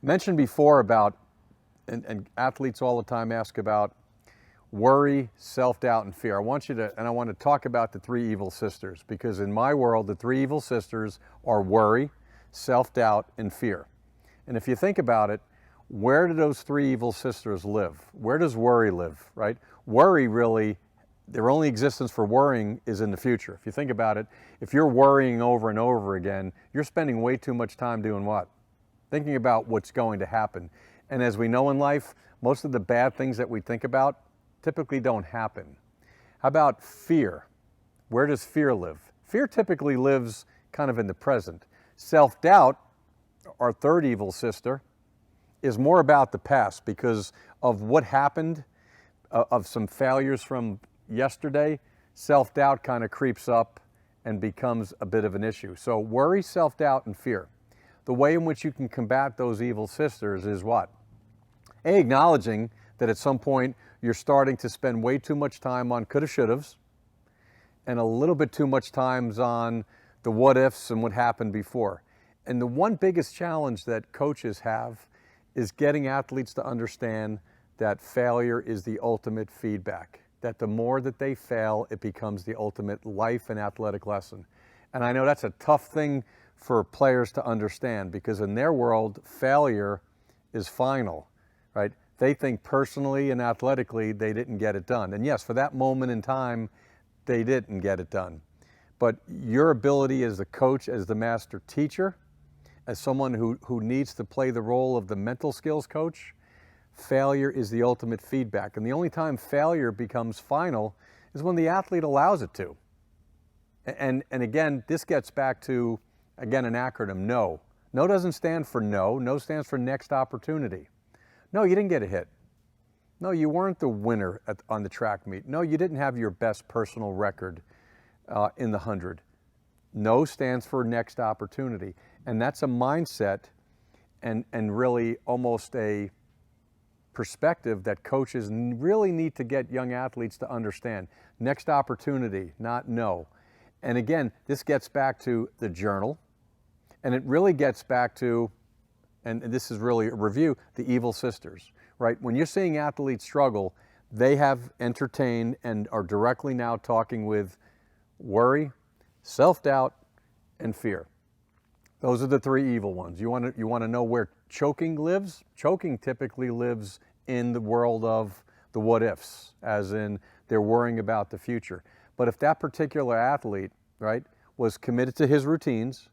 Mentioned before about, and athletes all the time ask about worry, self-doubt, and fear. I want to talk about the three evil sisters, because in my world, the three evil sisters are worry, self-doubt, and fear. And if you think about it, where do those three evil sisters live? Where does worry live, right? Worry really, their only existence for worrying is in the future. If you think about it, if you're worrying over and over again, you're spending way too much time doing what? Thinking about what's going to happen. And as we know in life, most of the bad things that we think about typically don't happen. How about fear? Where does fear live? Fear typically lives kind of in the present. Self-doubt, our third evil sister, is more about the past because of what happened, of some failures from yesterday. Self-doubt kind of creeps up and becomes a bit of an issue. So worry, self-doubt, and fear. The way in which you can combat those evil sisters is what? A, acknowledging that at some point you're starting to spend way too much time on coulda, shouldas, and a little bit too much time on the what ifs and what happened before. And the one biggest challenge that coaches have is getting athletes to understand that failure is the ultimate feedback, that the more that they fail, it becomes the ultimate life and athletic lesson. And I know that's a tough thing for players to understand, because in their world, failure is final, right? They think personally and athletically they didn't get it done. And yes, for that moment in time, they didn't get it done. But your ability as the coach, as the master teacher, as someone who needs to play the role of the mental skills coach, failure is the ultimate feedback. And the only time failure becomes final is when the athlete allows it to. And again, this gets back to, again, an acronym, NO. NO doesn't stand for no. NO stands for next opportunity. No, you didn't get a hit. No, you weren't the winner on the track meet. No, you didn't have your best personal record in the 100. No stands for next opportunity. And that's a mindset and really almost a perspective that coaches really need to get young athletes to understand. Next opportunity, not no. And again, this gets back to the journal, and it really gets back to, and this is really a review, the evil sisters, right? When you're seeing athletes struggle, they have entertained and are directly now talking with worry, self-doubt, and fear. Those are the three evil ones. You want to know where choking lives? Choking typically lives in the world of the what ifs, as in they're worrying about the future. But if that particular athlete, right, was committed to his routines,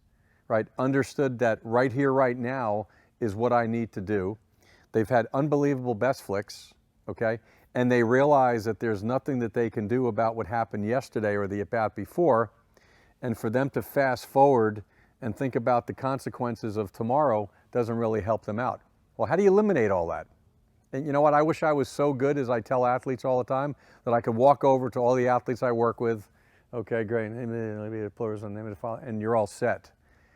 right, understood that right here, right now is what I need to do, they've had unbelievable best flicks, okay, and they realize that there's nothing that they can do about what happened yesterday or the at-bat before, and for them to fast forward and think about the consequences of tomorrow doesn't really help them out. Well, how do you eliminate all that? And you know what, I wish I was so good, as I tell athletes all the time, that I could walk over to all the athletes I work with, okay, great, and you're all set.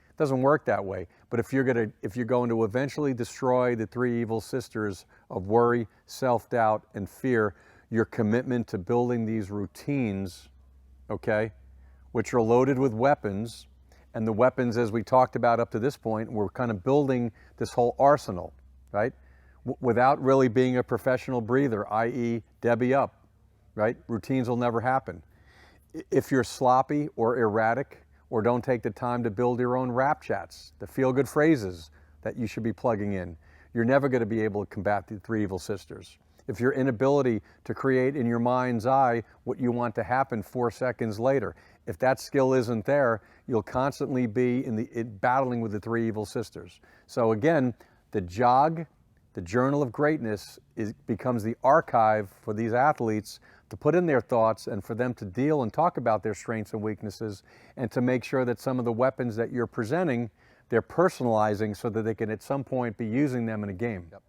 It doesn't work that way. But if you're going to eventually destroy the three evil sisters of worry, self-doubt, and fear, your commitment to building these routines, okay, which are loaded with weapons, and the weapons, as we talked about up to this point, we're kind of building this whole arsenal, right? Without really being a professional breather, i.e. Debbie up, right? Routines will never happen. If you're sloppy or erratic, or don't take the time to build your own rap chats, the feel-good phrases that you should be plugging in, you're never going to be able to combat the three evil sisters. If your inability to create in your mind's eye what you want to happen 4 seconds later, if that skill isn't there, you'll constantly be battling with the three evil sisters. So again, the jog, the journal of greatness, becomes the archive for these athletes to put in their thoughts and for them to deal and talk about their strengths and weaknesses, and to make sure that some of the weapons that you're presenting, they're personalizing so that they can at some point be using them in a game. Yep.